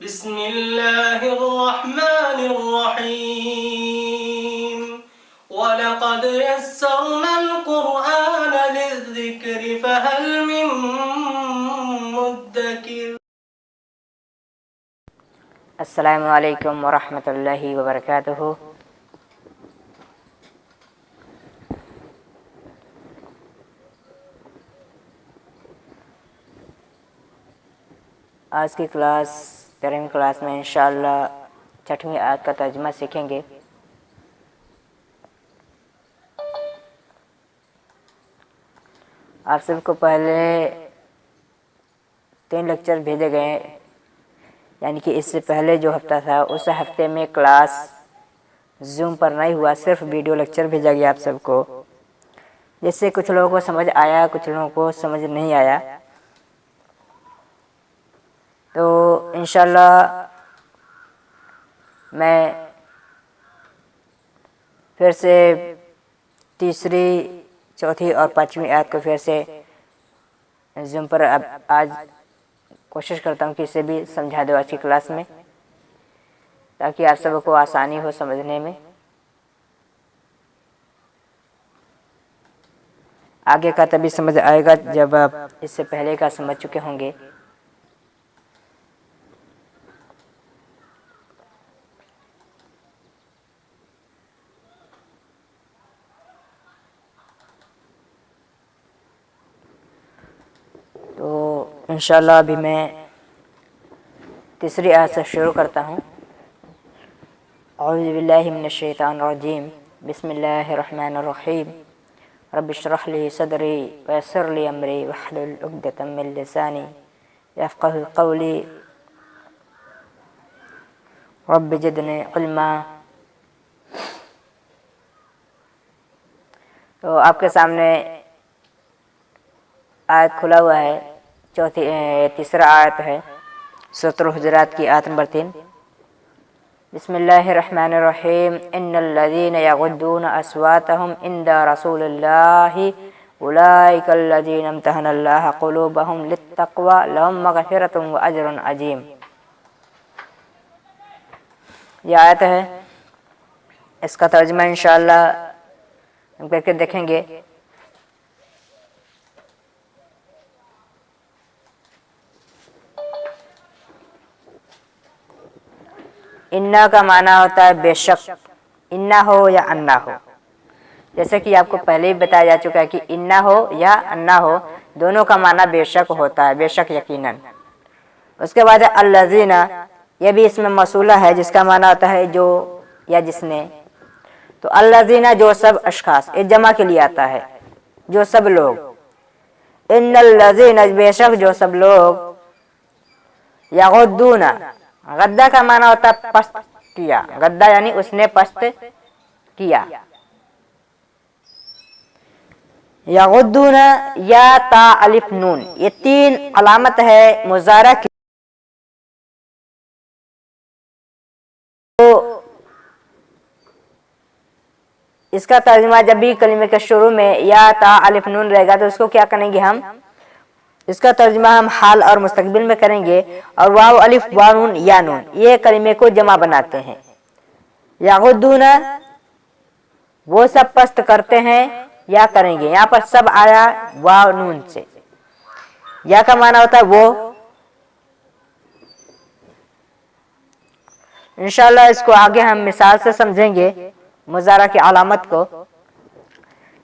बिस्मिल्लाहिर्रहमानिर्रहीम वलक़द यस्सरनल क़ुरआन लिज़्ज़िक्रि फ़हल मिन मुद्दकिर। अस्सलामु अलैकुम वरहमतुल्लाहि वबरकातुहू। आज की क्लास 13वीं क्लास में इंशाअल्लाह 6वीं आयत का तर्जुमा सीखेंगे। आप सबको पहले 3 लेक्चर भेजे गए, यानी कि इससे पहले जो हफ्ता था उस हफ्ते में क्लास जूम पर नहीं हुआ, सिर्फ वीडियो लेक्चर भेजा गया आप सबको, जिससे कुछ लोगों को समझ आया, कुछ लोगों को समझ नहीं आया। तो इंशाल्लाह मैं फिर से तीसरी, चौथी और 5वीं आयत को फिर से जूम पर अब आज कोशिश करता हूँ कि इसे भी समझा दो आज की क्लास में, ताकि आप सबको आसानी हो समझने में। आगे का तभी समझ आएगा जब आप इससे पहले का समझ चुके होंगे। तो इंशाल्लाह अभी मैं तीसरी आयत से शुरू करता हूँ। औज़ु बिल्लाहि मिनश शैतानिर रजीम, बिस्मिल्लाहिर्रहमानिर्रहीम, रब्बि इश्रह ली सदरी वयस्सिर ली अमरी वहलुल उक़दतम मिन लिसानी यफ़क़हू क़ौली रब्बि ज़िदनी इल्मा। तो आपके सामने आयत खुला हुआ है, तीसरा आयत है सूरह हुजरात की आयत नंबर 3। बिस्मिल्लाहिर्रहमानिर्रहीम, इन्नल्लज़ीना यग़ुद्दूना अस्वातहुम इंदा रसूलिल्लाहि उलाइकल्लज़ीना इम्तहनल्लाहु क़ुलूबहुम लित्तक़वा लहुम मग़फ़िरतुन व अज्रुन अज़ीम। यह आयत है, इसका तर्जुमा इंशाअल्लाह हम करके देखेंगे। इन्ना का माना होता है बेशक, इन्ना हो या अन्ना हो। जैसे कि आपको पहले ही बताया जा चुका है कि इन्ना हो या अन्ना हो, दोनों का माना बेशक होता है, बेशक यकीनन। उसके बाद अल्लज़ीना, यह भी इसमें मौसूला है जिसका माना होता है जो या जिसने। तो अल्लज़ीना जो सब अशखास, ये जमा के लिए आता है, जो सब लोग। इन्नल्लज़ीना बेशक जो सब लोग, यग़ुद्दूना, गद्दा का माना होता है पस्त किया, गद्दा यानी उसने पस्त किया। यग़ुद्दूना या ता अलिफ नून, ये 3 अलामत है मुज़ारा की। तो इसका तर्जुमा जब भी कलिमे के शुरू में या ता अलिफ नून रहेगा तो उसको क्या करेंगे हम, इसका तर्जुमा हम हाल और मुस्तकबिल में करेंगे। और वाव अलिफ वाव नून या नून, ये कलिमे को जमा बनाते हैं। यग़ुद्दूना वो सब पस्त करते हैं या करेंगे, यहाँ पर सब आया वाव नून से। या का माना होता है वो। इंशाअल्लाह इसको आगे हम मिसाल से समझेंगे मुज़ारा की अलामत को।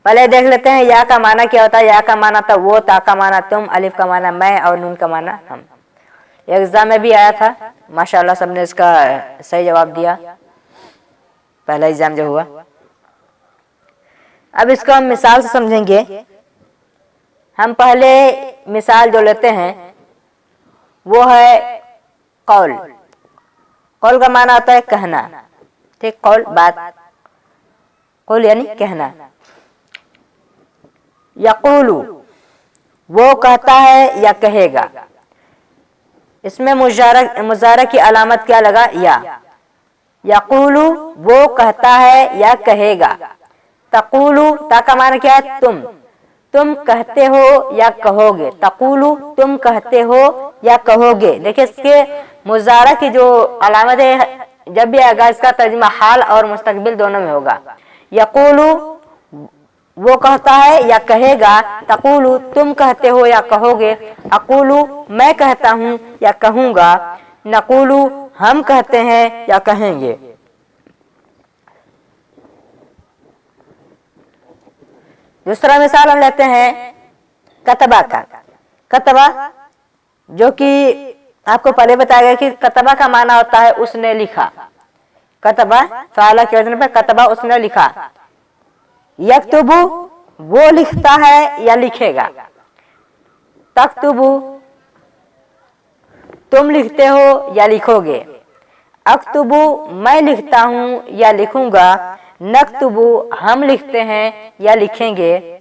पहले देख लेते हैं या का माना क्या होता है। या का माना था वो, ता का माना तुम, अलिफ का माना मैं और नून का माना हम। एग्जाम में भी आया था, माशाअल्लाह सबने इसका सही जवाब दिया, पहला एग्जाम जो हुआ। अब इसको हम मिसाल से समझेंगे। हम पहले मिसाल जो लेते हैं वो है कौल। कौल का माना होता है कहना, ठीक, कौल बात, कौल यानी कहना। यक़ूलु वो कहता है या कहेगा, इसमें मुज़ारा की अलामत क्या लगा, या। यक़ूलु वो कहता है या कहेगा। तक़ूलु ता का माना क्या है, तुम कहते हो या कहोगे। तक़ूलु तुम कहते हो या कहोगे। देखिए इसके मुजारा की जो अलामत है जब भी आएगा इसका तर्जुमा हाल और मुस्तकबिल दोनों में होगा। यकूलू वो कहता है या कहेगा, तकूलू तुम कहते हो या कहोगे, अकूलू मैं कहता हूँ या कहूँगा, नकूलू हम कहते हैं या कहेंगे। दूसरा मिसाल हम लेते हैं कतबा का। कतबा जो कि आपको पहले बताया गया कि कतबा का माना होता है उसने लिखा। कतबा फाला के वजन पर कतबा उसने लिखा। यक्तुबु वो लिखता है या लिखेगा। तक्तुबु तुम लिखते हो या लिखोगे। अक्तुबु मैं लिखता हूँ या लिखूंगा। नक्तुबु हम लिखते हैं या लिखेंगे।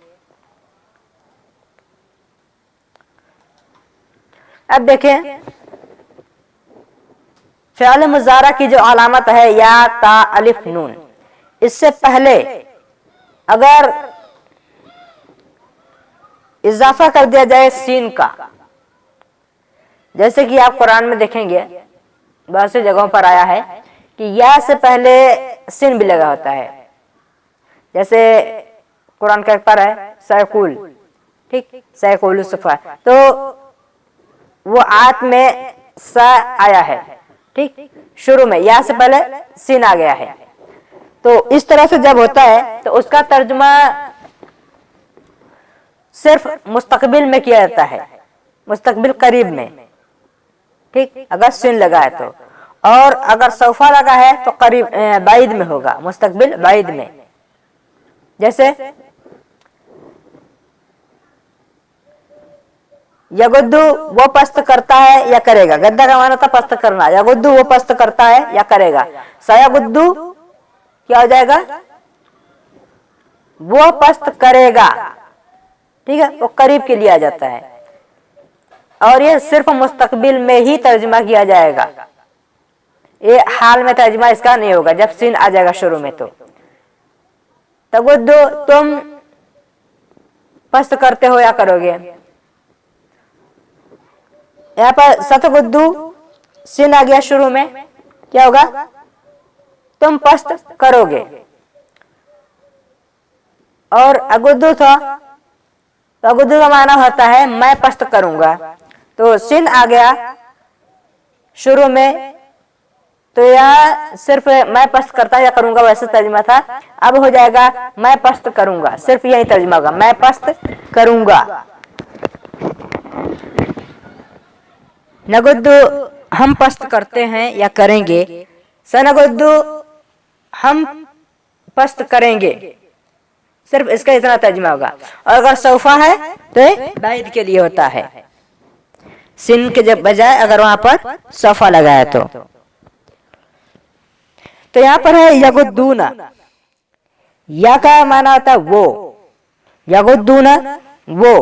अब देखें फ़िआल मुज़ारा की जो अलामत है या ता अलिफ नून, इससे पहले अगर इजाफा कर दिया जाए सीन का, जैसे कि आप कुरान में देखेंगे बहुत सी जगहों पर आया है कि या से पहले सीन भी लगा होता है। जैसे कुरान का एक पर है सयकुल, ठीक, सयकुल सुफा, तो वो आयत में स आया है, ठीक, शुरू में या से पहले सीन आ गया है। तो इस तरह से जब होता है तो उसका तर्जुमा सिर्फ मुस्तकबिल में किया जाता है, मुस्तकबिल करीब में, ठीक, अगर सीन लगा है तो। और अगर सौफा लगा है तो करीब बाइद में होगा, मुस्तकबिल बाइद में। जैसे यगुद्दू वो पस्त करता है या करेगा। गद्दा का माना था पस्त करना। यगुद्दू वो पस्त करता है या करेगा। सयगुद्दू क्या हो जाएगा, वो पस्त करेगा, ठीक है, वो करीब के लिए आ जाता है। और ये सिर्फ मुस्तकबिल में ही तर्जुमा किया जाएगा, ये हाल में तर्जुमा इसका नहीं होगा जब सीन आ जाएगा शुरू में। तो तगुद्दू तुम पस्त करते हो या करोगे। यहाँ पर सतगुद्दू सीन आ गया शुरू में, क्या होगा, तुम पस्त करोगे। और अगुद्दू था तो अगुद्दू का माना होता है मैं पस्त करूंगा। तो सीन आ गया शुरू में, तो यह सिर्फ मैं पस्त करता या करूंगा वैसे तर्जुमा था। अब हो जाएगा मैं पस्त करूंगा, सिर्फ यही तर्जुमा होगा, मैं पस्त करूंगा। नगुद्दू हम पस्त करते हैं या करेंगे। सनगुद्दू हम पस्त करेंगे, सिर्फ इसका इतना तर्जुमा होगा। और अगर सौफा है तो बाइद के लिए होता है, सिन के जब बजाय अगर वहां पर सौफा लगा है तो यहाँ पर है यगुद्दूना। या का माना होता है वो, यगुद्दूना वो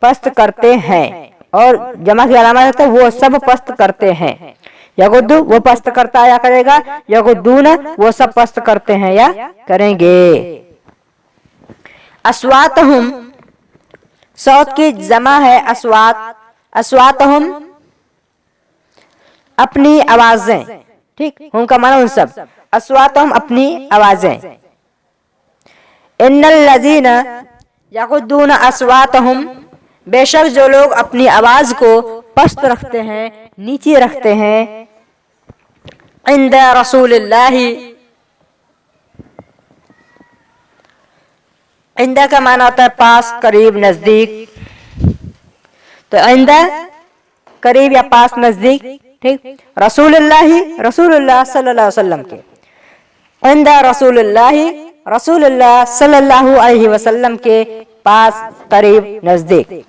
पस्त करते हैं। और जमा की अलामत होता है वो सब पस्त करते हैं। यगुद्दू वो पस्त करता है या करेगा। यगुद्दूना वो सब पस्त करते हैं या करेंगे। अस्वातहुम सौत की जमा है अस्वात। अस्वातहुम अपनी आवाजें, ठीक, उनका माना उन सब। अस्वातहुम अपनी आवाजें। इन्नल लजीना यगुद्दूना अस्वातहुम बेशक जो लोग अपनी आवाज को पस्त रखते हैं, नीचे रखते हैं, इंदा रसूलिल्लाही, इंदा का माना होता है पास, करीब, नजदीक। तो इंदा करीब या पास, नजदीक, ठीक। रसूलुल्लाही रसूलुल्लाह सल्लल्लाहु अलैहि वसल्लम के, इंदा रसूलुल्लाही रसूलुल्लाह सल्लल्लाहु अलैहि वसल्लम के पास, करीब, नजदीक।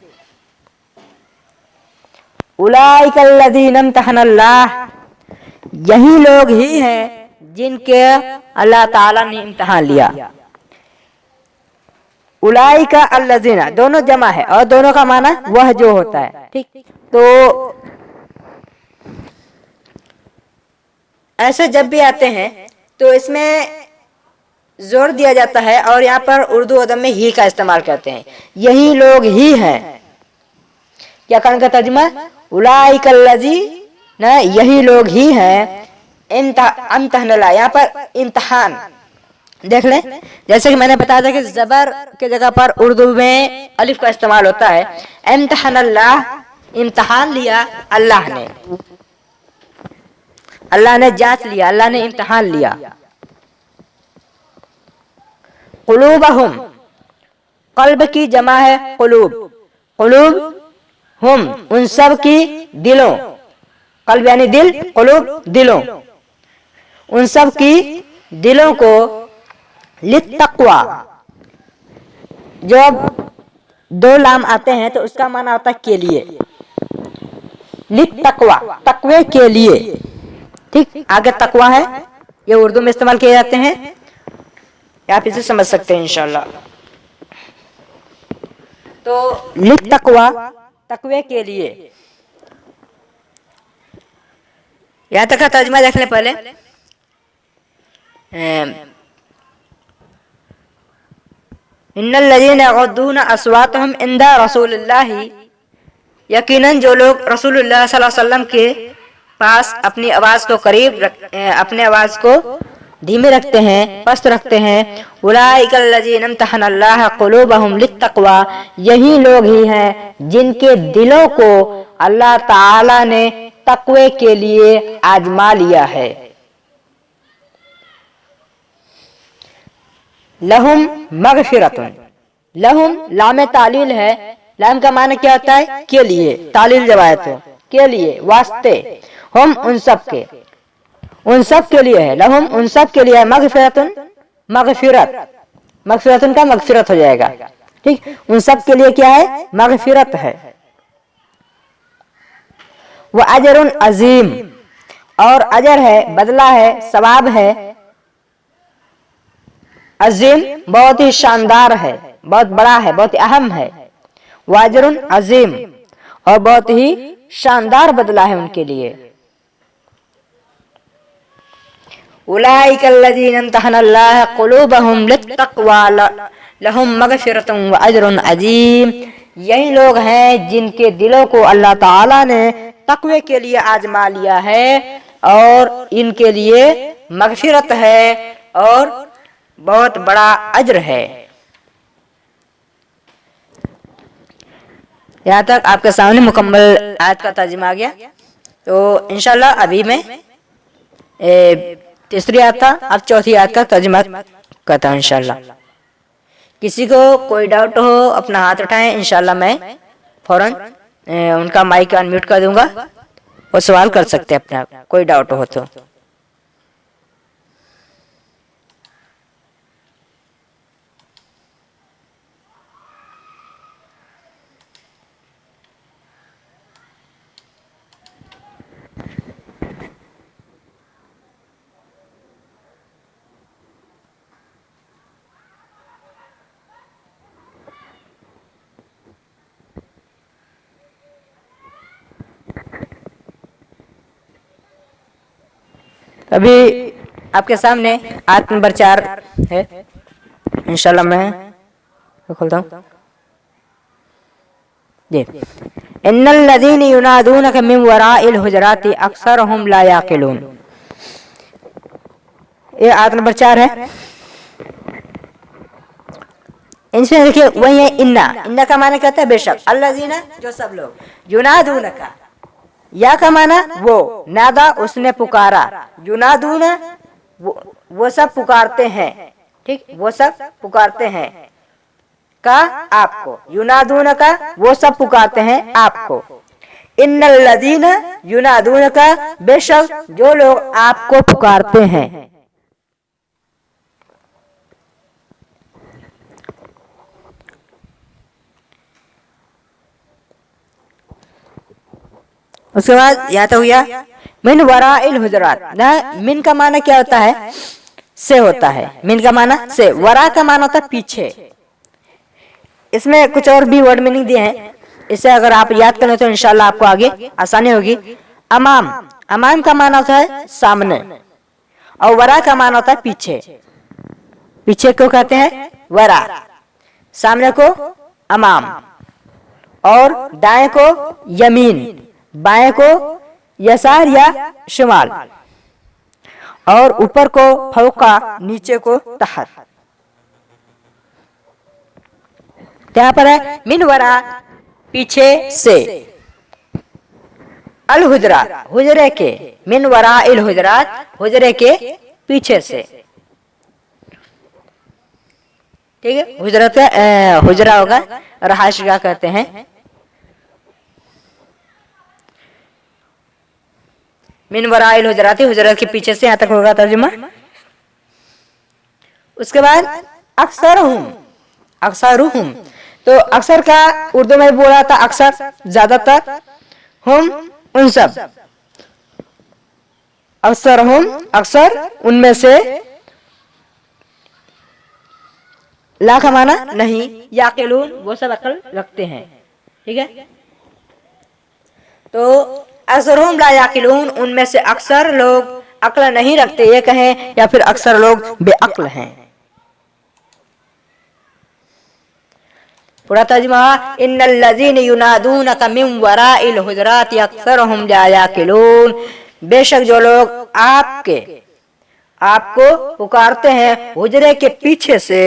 उलाइकल्लज़ीना इम्तहनल्लाह यही लोग ही हैं जिनके अल्लाह ताला ने इम्तिहान लिया। उलाइका अल्लज़ीना दोनों जमा है और दोनों का माना वह जो होता है, ठीक। तो ऐसे जब भी आते हैं तो इसमें जोर दिया जाता है और यहाँ पर उर्दू अदब में ही का इस्तेमाल करते हैं। यही लोग ही हैं, क्या कहने का तर्जुमा, उलाइकल्लज़ी ना यही लोग ही हैं इम्तहनला, यहाँ पर इम्तहान देख लें। जैसे कि मैंने बताया था कि जबर की जगह पर उर्दू में अलिफ का इस्तेमाल होता है। इम्तहनल्लाह, इम्तहान लिया अल्लाह ने, अल्लाह ने जांच लिया, अल्लाह ने इम्तहान लिया। कुलूबहुम, कल्ब की जमा है कुलूब, कुलूब हम उन सब की दिलों, कल्ब यानी दिल, कुलूब दिलों, उन सब की दिलों को लित्तक़वा, जो अब दो लाम आते हैं तो उसका माना होता है के लिए, लित्तक़वा तक़वे के लिए। ठीक, आगे तक़वा है, ये उर्दू में इस्तेमाल किए जाते हैं, आप इसे समझ सकते हैं इंशाल्लाह। तो लित्तक़वा तक़वे के लिए, यहां तक का तर्जुमा देख लें पहले। इन्नल्लज़ीना यग़ुद्दूना अस्वातहुम इंदा रसूलिल्लाहि, यकीनन जो लोग रसूलुल्लाह सल्लल्लाहु अलैहि वसल्लम के पास अपनी आवाज को करीब अपने आवाज को धीमे रखते हैं, पस्त रखते हैं। उलाइकल्लज़ीना इम्तहनल्लाह क़ुलूबहुम लित्तक़वा, यही लोग ही हैं जिनके दिलों को अल्लाह ताला ने तक़वे के लिए आजमा लिया है। लहुम मग़फ़िरतुन, लहुम लाम तालील है, लाम का माना क्या होता है के लिए, तालील जब आए तो के लिए, वास्ते, हम उन सब के, उन सब के लिए है, लहुम उन सब के लिए है, मग़फ़िरतुन, मग़फ़िरत, मग़फ़िरतुन का मग़फ़िरत हो जाएगा। ठीक, उन सब के लिए क्या है, मग़फ़िरत है। वह अजरुन अजीम, और अजर है, बदला है, सवाब है। अजीम बहुत ही शानदार है, बहुत बड़ा है, बहुत अहम है। वाजरुन अजीम, और बहुत ही शानदार बदला है उनके लिए। उलाइकल्लज़ीना इम्तहनल्लाह क़ुलूबहुम लित्तक़वा लहुम मग़फ़िरतुन व अजरुन अजीम, यही लोग हैं जिनके दिलों को अल्लाह ताला ने तक़वे के लिए आजमा लिया है और इनके लिए मग़फ़िरत है और बहुत बड़ा अज्र है। यहाँ तक आपके सामने मुकम्मल आयत का तर्जुमा आ गया। तो इंशाल्लाह अभी मैं तीसरी आयत था, अब चौथी आयत का तर्जुमा करता हूँ इंशाल्लाह। किसी को कोई डाउट हो अपना हाथ उठाएं, इंशाल्लाह मैं फौरन उनका माइक अनम्यूट कर दूंगा और सवाल कर सकते हैं अपना, कोई डाउट हो तो। अभी आपके सामने आयत नंबर 4 है, इंशाल्लाह मैं खोलता हूँ जी। इन्नल्लज़ीना युनादूनका मिन वराइल हुजराति अक्सरुहुम ला याक़िलून, ये आयत नंबर 4 है। इनसे देखिए वही है इन्ना, इन्ना का माना कहता है बेशक, अल्लज़ीना जो सब लोग, युनादूनका या का माना वो, नादा उसने पुकारा, युनादूना वो सब पुकारते हैं। ठीक, वो सब पुकारते हैं का आपको, युनादून का वो सब पुकारते हैं आपको। इन्नल्लज़ीना युनादून का बेशक जो लोग आपको पुकारते हैं। उसके बाद या तो हुआ मिन वराइल हुजरात, ना मिन का माना क्या होता है से होता है, मिन का माना से, वरा का माना होता है पीछे। इसमें कुछ और भी वर्ड मीनिंग दिए हैं, इसे अगर आप याद करें तो इंशाल्लाह आपको आगे आसानी होगी। अमाम, अमाम का माना होता है सामने, और वरा का माना होता है पीछे। पीछे को कहते हैं वरा, सामने को अमाम, और दाएं को यमीन, बाएं को यसार या शुमाल, और ऊपर को फौका, नीचे को तहत। यहाँ पर है मिन वरा, पीछे से, अल हुजरात, हुजरे के, मिन वरा इल हुजरात, हुजरे के पीछे से। ठीक है, हुजरत हुजरा होगा और हाशिया कहते हैं। मिन वरा इल हुजरात, हुजरत के पीछे से, यहाँ तक होगा तर्जुमा। उसके बाद अक्सरुहुम, अक्सरुहुम, तो अक्सर का उर्दू में बोला था अक्सर, ज्यादातर, हम उन सब, अक्सर हम अक्सर उनमें से, ला का माना नहीं, याकिलून वो सब अक्ल रखते हैं। ठीक है, तो अक्सर हम ला याकिलून, उनमें से अक्सर लोग अक्ल नहीं रखते, ये कहें, या फिर अक्सर लोग बेअक्ल हैं। पूरा तर्जुमा, इन्नल्लज़ीन युनादूनका मिन वराइल हुजराति अक्सरुहुम ला याकिलून, बेशक जो लोग आपको पुकारते हैं हुजरे के पीछे से,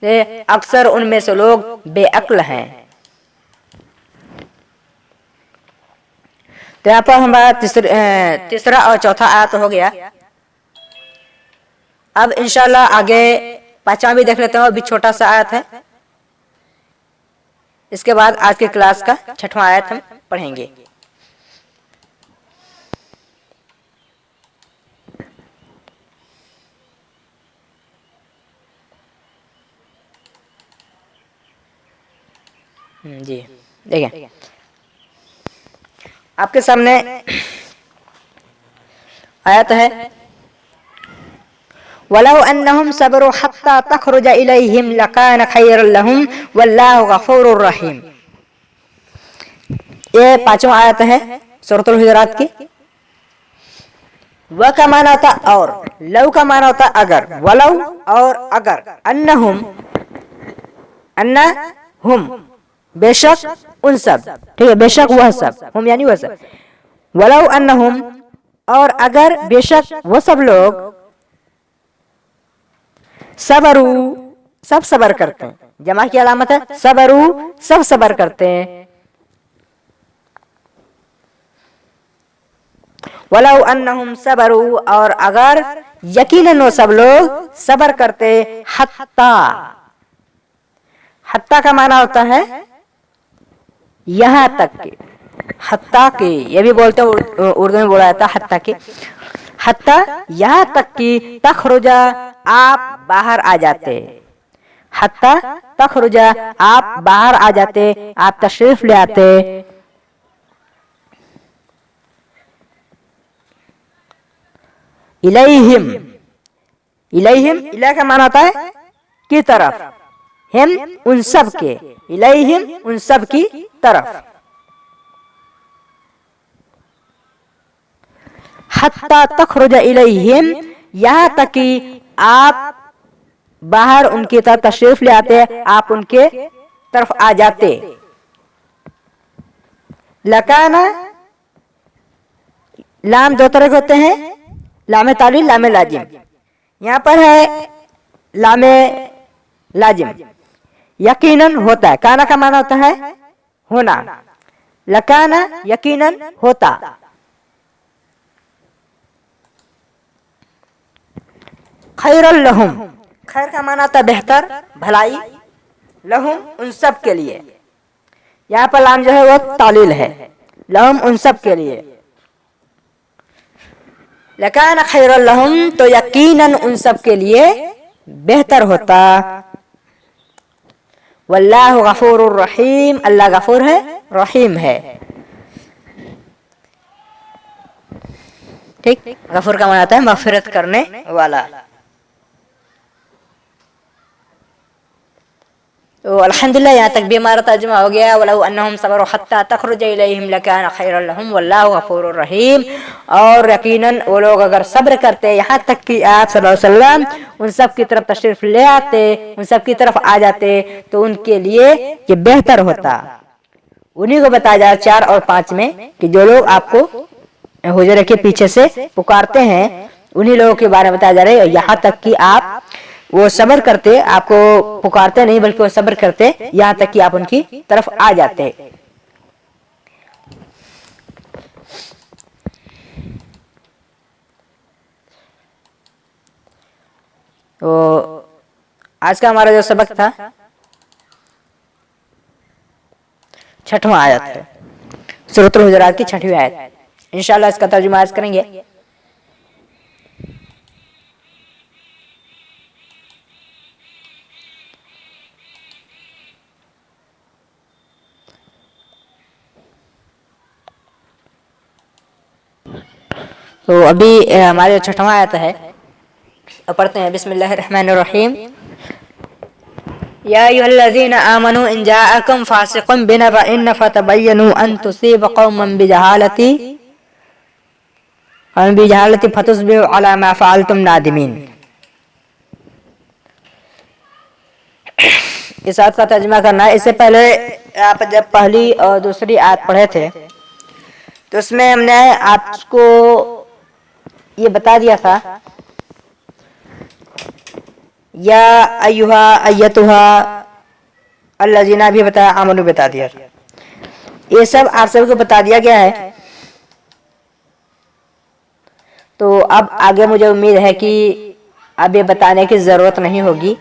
अक्सर उनमें से लोग बेअक्ल हैं। तो यहाँ पर हमारा तीसरा और चौथा आयत हो गया। अब इंशाल्लाह आगे पांचवा भी देख लेते हैं, अभी छोटा सा आयत है। इसके बाद आज की क्लास का छठवां आयत हम पढ़ेंगे। जी देखिए, आपके सामने आयत है, वलौ अन्नहुम सबरू हत्ता तखरुज इलैहिम लकान खैरन लहुम वल्लाहु गफूरुर रहीम। ये पांचवा आयत है सूरतुल हुजुरात की। व का माना होता और, लव का माना होता अगर, वलौ और अगर, अन्नहुम, अन्ना हुम, बेशक उन सब, ठीक है, बेशक वह सब, हम यानी वह सब, वलौ अन्नहुम और अगर बेशक वह सब लोग, सबरू सब सबर करते हैं, जमा की अलामत है सबरू सब सबर करते हैं, वलौ अन्नहुम सबरू और अगर यकीनन वो सब लोग सबर करते, हत्ता, हत्ता का माना होता है यहाँ तक के, हत्ता के, ये भी बोलते हैं उर्दू में बोला जाता है हत्ता के, हत्ता यहाँ तक कि तखरुजा आप बाहर आ जाते, हत्ता तखरुजा आप बाहर आ जाते, आप तशरीफ ले आते, इलैहिम, इलैहिम इला का माना होता है की तरफ, हिम उन सब के, इलैहिम उन सब की तरफ, हत्ता तखरुजा इलैहिम यहाँ तक कि आप बाहर उनकी तरफ तशरीफ ले आते, आप उनके तरफ आ जाते। लकाना, लाम दो तरह के होते हैं, लामे तालील, लामे लाजिम। यहाँ पर है लामे लाजिम, यकीनन होता है, काना का माना होता है होना, लकाना यकीनन होता, खैरल लहुम, खैर का माना था बेहतर, भलाई, लहुम उन सब के लिए, यहाँ पर लाम जो है वो तालील है, लहुम उन सब के लिए, लकान खैरल लहुम तो यकीनन उन सब के लिए बेहतर होता, वल्लाहु गफूरुर रहीम, अल्लाह गफूर है, रहीम है। ठीक, गफूर का माना आता है मगफिरत करने वाला। तो अल्हम्दुलिल्लाह यहाँ तक भी हमारा तर्जुमा हो गया, वलौ अन्नहुम सबरू हत्ता तखरुज इलैहिम लकान खैरन लहुम वल्लाहु गफूरुर रहीम, और यकीनन वो लोग अगर सब्र करते यहाँ तक कि आप सल्लल्लाहु अलैहि वसल्लम उन सब की तरफ तशरीफ ले आते, उन सब की तरफ आ जाते, तो उनके लिए ये बेहतर होता, उन्हीं को बताया जा रहा 4 और 5 में कि जो लोग आपको हुजरे के पीछे से पुकारते हैं उन्हीं लोगों के बारे में बताया जा रहा है। यहाँ तक कि आप वो सब्र करते, आपको पुकारते नहीं बल्कि वो सब्र करते, यहाँ तक कि आप उनकी तरफ आ जाते। तो आज का हमारा जो सबक था 6वां आयत है, सूरह हुजरात की 6वीं आयत। इंशाल्लाह इसका तर्जुमा आज करेंगे। तो अभी हमारे 6वां आयत है, पढ़ते हैं। बिस्मिल्लाहिर्रहमानिर्रहीम। या अय्युहल्लज़ीना आमनू इन जाअकुम फासिकुम बिनबअइन फतबय्यनु अन तुसीबु कौमन बिजहालति फतुस्बिहु अला मा फ़अलतुम नादिमीन। इस आयत का तर्जुमा करना है। इससे पहले आप जब पहली और दूसरी आयत पढ़े थे तो उसमें हमने आपको ये बता दिया था, या अय्युहा अय्यतुहा अल्लज़ीना भी बताया, आमनू बता दिया। ये सब आप सबको बता दिया गया है। तो अब आगे मुझे उम्मीद है कि अब ये बताने की जरूरत नहीं होगी,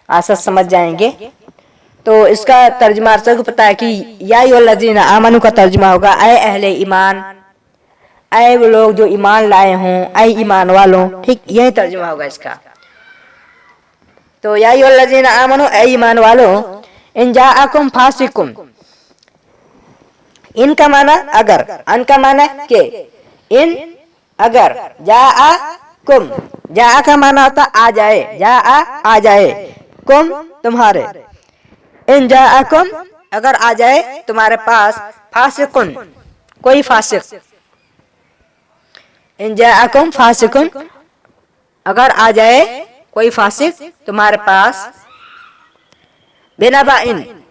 आसान समझ जाएंगे। तो इसका तर्जुमा आप सबको पता है कि या अय्युहल्लज़ीना आमनू का तर्जुमा होगा ऐ अहले ईमान, ऐ वो लोग जो ईमान लाए हों, ऐ ईमान वालों। ठीक, यही तर्जुमा होगा इसका। तो या अय्युहल्लज़ीना आमनू, ऐ ईमान वालों, इन जाअकुम फासिकुम, इनका माना अगर, अन का माना के, इन अगर, जाअकुम, जाअ का माना होता आ जाए, जाअ आ जाए, कुम तुम्हारे, इन जाअकुम अगर आ जाए तुम्हारे पास, फासिकुन कोई फासिक, इन जाअकुम फासिकुन अगर आ जाए कोई फासिक तुम्हारे पास, बिनबअइन,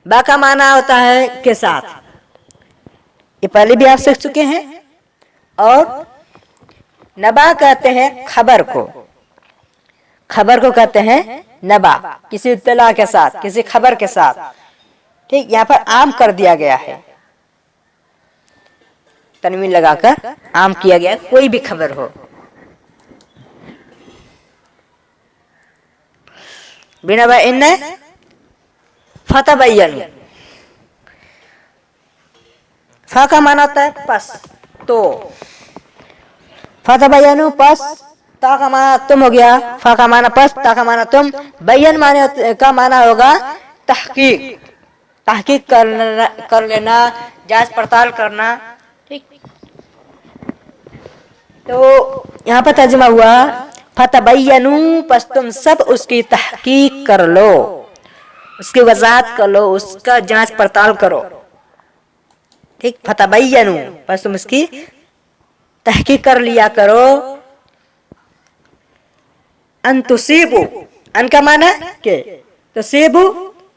बा का माना होता है के साथ, ये पहले भी आप सीख चुके हैं। और नबा कहते हैं खबर को, खबर को कहते हैं नबा, किसी इत्तला के साथ, किसी खबर के साथ। ठीक, यहाँ पर आम कर दिया गया है, तनवीन लगाकर आम किया गया, कोई भी खबर हो। बिनबअइन फतबय्यनु, फा का माना होता है पस, तो, फतबय्यनु पस, ता का माना तुम हो गया, फा का माना पस, ता का माना तुम, बय्यन माने का माना होगा तहकीक, तहकीक कर लेना, जांच पड़ताल करना। ठीक, तो यहाँ पर तर्जुमा हुआ फतबय्यनु, पस तुम सब उसकी तहकीक कर लो, उसकी वजाहत कर लो, उसका जांच पड़ताल करो। ठीक, फतबय्यनु बस तुम इसकी तहकीक कर लिया करो। अन तुसीबु, अन का माना के, तो सेबु,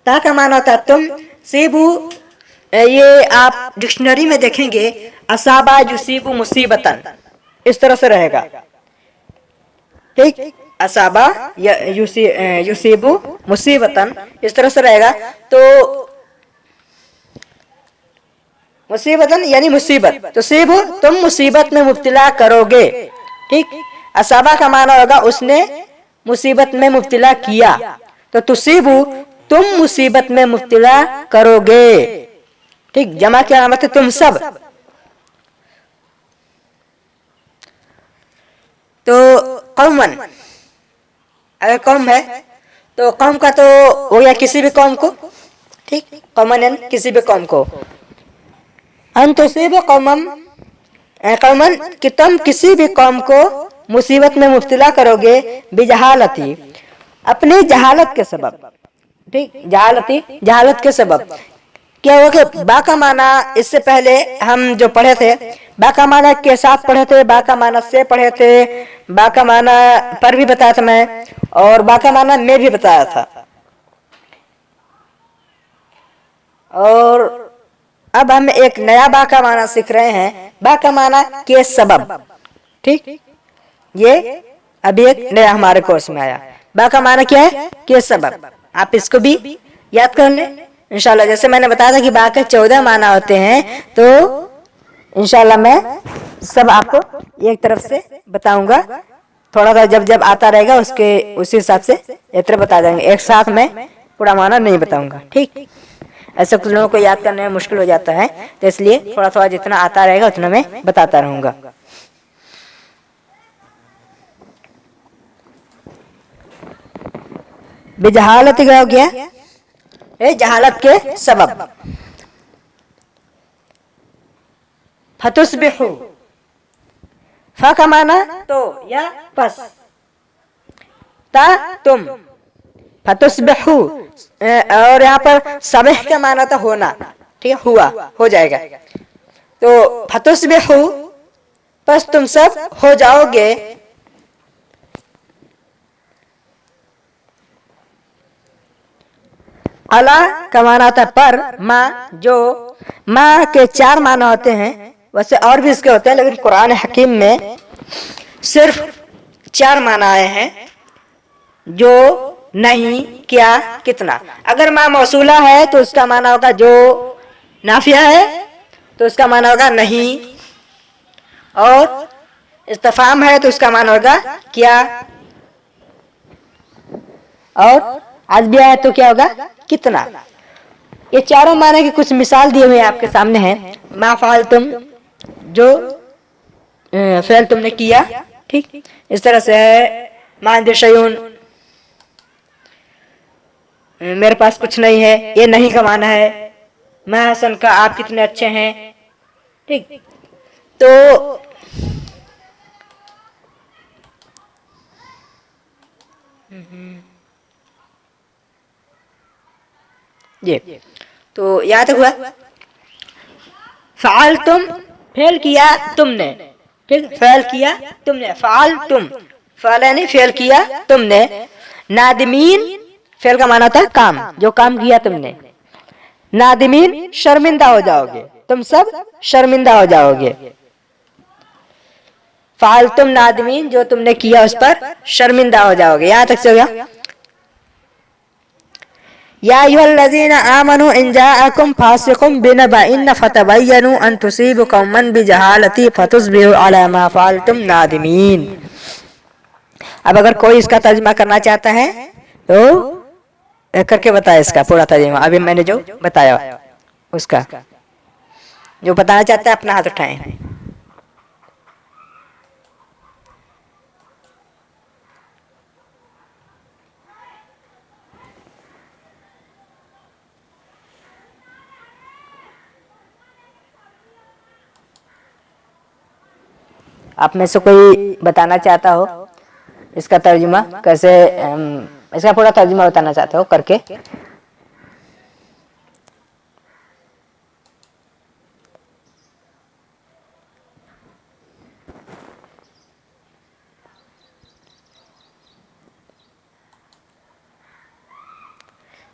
ता का माना होता तुम, सेबु ये आप डिक्शनरी में देखेंगे असाबा युसीबु मुसीबतन, इस तरह से रहेगा। ठीक, असाबा युसीबु मुसीबतन, इस तरह से रहेगा। तो मुसीबतन यानी मुसीबत, तो सीबु तुम मुसीबत में मुब्तला करोगे। ठीक, असाबा का माना होगा उसने मुसीबत में मुब्तला किया, तो तुसीबु तुम मुसीबत में मुब्तला करोगे। ठीक, जमा क्या नाम है तुम सब। तो कौमन, अगर कौम है तो कौम का तो हो गया किसी भी कौम को। ठीक, कौमन किसी भी कौम को। अन तुसीबु कौमन, कौमन कि तुम किसी भी कौम को मुसीबत में मुब्तला करोगे, बिजहालती अपनी जहालत के सबब। ठीक, जहालती जहालत के सबब क्या होगा कि बा का माना इससे पहले हम जो पढ़े थे, बा का माना के साथ पढ़े थे, बा का माना से पढ़े थे, बा का माना पर भी बताया था मैं, और बा का माना में भी बताया था। और अब हम एक नया बा का माना सीख रहे हैं। बा का माना के सबब, ठीक, ये अभी एक नया हमारे कोर्स में आया। बा का माना क्या है? के सबब। आप इसको भी याद कर लें इंशाल्लाह। जैसे मैंने बताया था कि बा के 14 माना होते हैं, तो इंशाल्लाह मैं सब आपको एक तरफ से बताऊंगा। थोड़ा सा जब जब आता रहेगा उसके उसी हिसाब से एक तरफ बता देंगे, एक साथ में पूरा माना नहीं बताऊंगा, ठीक। ऐसे कुछ लोगों को याद करने में मुश्किल हो जाता है, तो इसलिए थोड़ा थोड़ा जितना आता रहेगा उतना मैं बताता रहूंगा। बेजहालत क्या हो गया? जहालत के सबब। फतुस्बिहु, फा का माना तो या पस, ता तुम, फतुस्बिहु, और यहाँ पर सबह का माना था होना, ठीक है, हुआ, हो जाएगा। तो फतुस्बिहु, बस तुम सब हो जाओगे। अला का माना होता है पर, माँ जो, माँ के 4 माना होते हैं, वैसे और भी इसके होते हैं, लेकिन कुरान हकीम में सिर्फ 4 माना आए हैं, जो, नहीं, क्या, कितना। अगर माँ मौसूला है तो उसका माना होगा जो, नाफिया है तो उसका माना होगा नहीं, और इस्तिफाम है तो उसका माना होगा क्या, और आजबिया है तो क्या होगा? कितना। ये चारों माने की कुछ मिसाल दिए हुए आपके सामने हैं। मा फाल तुम, जो फेल तुमने किया, ठीक। इस तरह से है मान शयून, मेरे पास कुछ नहीं है, ये नहीं का माना है। मैं हसन का, आप कितने अच्छे हैं, ठीक। तो ये तो याद हुआ, फाल तुम, फेल किया तुमने, ठीक, फेल किया तुमने, फाल तुम, फाल यानी फेल किया तुमने। नादिमीन, फेल का माना था काम, जो काम किया तुमने। नादिमीन, शर्मिंदा हो जाओगे, तुम सब शर्मिंदा हो जाओगे। फाल तुम नादिमीन, जो तुमने किया उस पर शर्मिंदा हो जाओगे। यहां तक से हो गया। या अय्युहल्लज़ीना आमनू इन जाअकुम फासिकुम बिनबइन फतबय्यनु अन तुसीबु कौमन बिजहालति फतुस्बिहु अला मा फअलतुम नादिमीन। अब अगर कोई इसका तर्जुमा करना चाहता है तो करके बताए इसका पूरा तर्जुमा। अभी मैंने जो बताया उसका, जो बताना चाहता है अपना हाथ उठाएं। आप में से कोई बताना चाहता हो इसका तर्जुमा कैसे, इसका पूरा तर्जुमा बताना चाहते हो करके?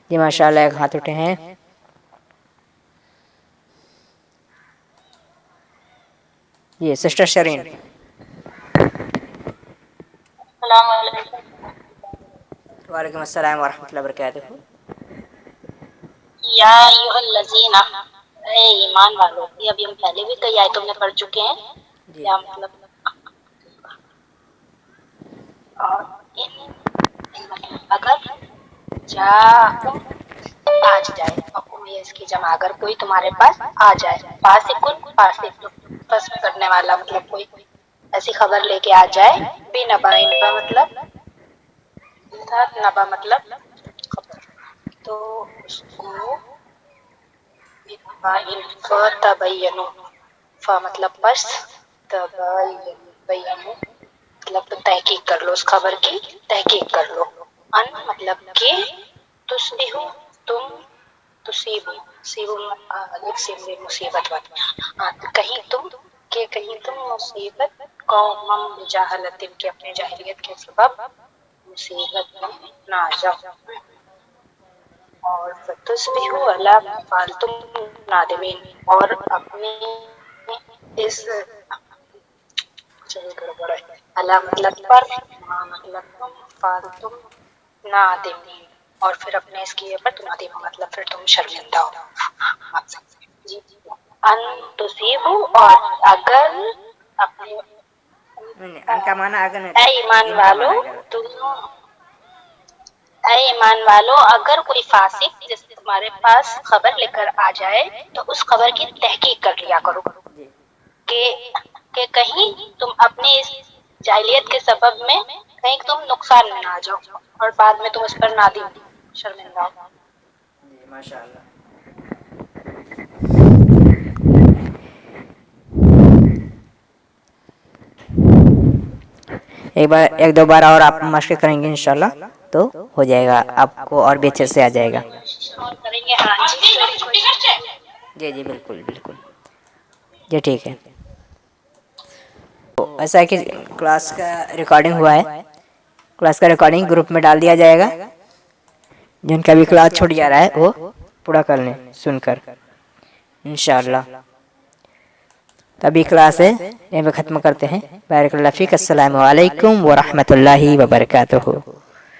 जी माशाल्लाह, एक हाथ उठे हैं। ये सिस्टर शरीन। वालेकुम अस्सलाम व रहमतुल्लाहि व बरकातुहू। या अय्युहल्लज़ीना, ए ईमान वालों, ये अभी हम पहले भी कई आयतों में पढ़ चुके हैं। या मतलब अगर जा आज जाए, ये इसकी जमा, अगर कोई तुम्हारे पास आ जाए, फासिकुन, फासिक बस करने वाला, मतलब कोई ऐसी खबर लेके आ जाए। बिनबा, इनका मतलब था, नबा मतलब खबर, तो उसको तबय्यनु, फा मतलब बस, तबय्यनु मतलब तो तहकीक कर लो, उस खबर की तहकीक कर लो। अन मतलब के, तुस्बिहु तुम, तुसीबु, सीबु मुसीबत वाला, कहीं तुम के, कहीं तुम मुसीबत कौमम बिजाहलतिन के, अपने जाहिलियत के सबब मुसीबत में ना आ जाओ। और फतुस्बिहु अला फालतुम नादिमीन, और अपने इस चलो गड़बड़ है, अला मतलब पर, मा मतलब तुम, फालतुम नादिमीन, और फिर अपने इसकी ये पर तुम नादिम मतलब फिर तुम शर्मिंदा हो। जी अन तुसीबु, और अगर अपने उनका माना अगर ऐ ईमान इनका वालों माना अगर। तुम, ऐ ईमान वालों अगर कोई फासिक जिससे तुम्हारे पास खबर लेकर आ जाए तो उस खबर की तहकीक कर लिया करो कि कहीं तुम अपने इस जाहिलियत के सबब में कहीं तुम नुकसान में ना आ जाओ और बाद में तुम इस पर नादिम शर्मिंदा हो। जी माशाअल्लाह। एक बार एक दो बार और आप मशक करेंगे इंशाल्लाह तो हो जाएगा, आपको और भी अच्छे से आ जाएगा। और करेंगे, हाँ जी जी बिल्कुल बिल्कुल, जी ठीक है। तो ऐसा है कि क्लास का रिकॉर्डिंग हुआ है, क्लास का रिकॉर्डिंग ग्रुप में डाल दिया जाएगा। जिनका भी क्लास छूट जा रहा है वो पूरा कर लें सुनकर इंशाअल्लाह। तभी क्लास है यहीं पे ख़त्म करते हैं। बारकल्लाहु फ़ीक। अस्सलामु अलैकुम व रहमतुल्लाहि व बरकातुहू।